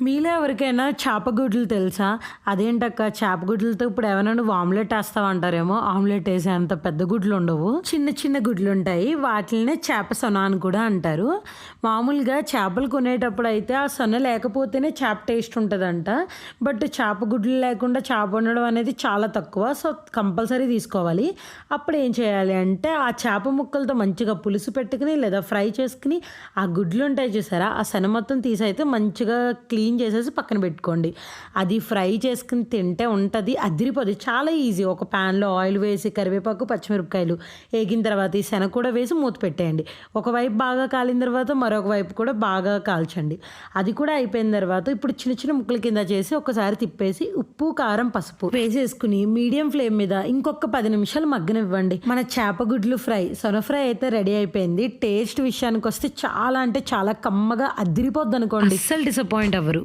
మీలో ఎవరికైనా చేపగుడ్లు తెలుసా? అదేంటక్కా చేపగుడ్లతో ఇప్పుడు ఏమైనా నువ్వు ఆమ్లెట్ ఏస్తావా అంటారేమో. ఆమ్లెట్ ఏసేంత పెద్ద గుడ్లుండవు. చిన్న చిన్న గుడ్లుంటాయి. వాటిల్నే చేప సొన అని కూడా అంటారు. మామూలుగా చేపలు కొనేటప్పుడైతే ఆ సొన లేకపోతేనే చేప టేస్ట్ ఉంటదంట. బట్ చేప గుడ్లు లేకుండా చేప వండడం అనేది చాలా తక్కువ. సో, కంపల్సరీ తీసుకోవాలి. అప్పుడు ఏం చేయాలి అంటే ఆ చేప ముక్కలతో మంచిగా పులుసు పెట్టుకొని లేదా ఫ్రై చేసుకొని ఆ గుడ్లుంటాయి చూసారా? ఆ సొన మొత్తం తీసైతే మంచిగా క్లీన్ చేసేసి పక్కన పెట్టుకోండి. అది ఫ్రై చేసుకుని తింటే ఉంటది. అదిరిపోద్ది. చాలా ఈజీ. ఒక ప్యాన్‌లో ఆయిల్ వేసి కరివేపాకు, పచ్చిమిరపకాయలు ఏగిన తర్వాత ఈ శనగ కూడా వేసి మూత పెట్టేయండి. ఒకవైపు బాగా కాలిన తర్వాత మరొక వైపు కూడా బాగా కాల్చండి. అది కూడా అయిపోయిన తర్వాత ఇప్పుడు చిన్న చిన్న ముక్కల కింద చేసి ఒకసారి తిప్పేసి ఉప్పు, కారం, పసుపు వేసేసుకుని మీడియం ఫ్లేమ్ మీద ఇంకొక 10 నిమిషాలు మగ్గనివ్వండి. మన చేపగుడ్లు ఫ్రై, సొన ఫ్రై అయితే రెడీ అయిపోయింది. టేస్ట్ విషయానికొస్తే చాలా అంటే చాలా కమ్మగా అద్దిరిపోద్దనుకోండి. అస్సలు డిసప్పాయింట్ అవ్వరు.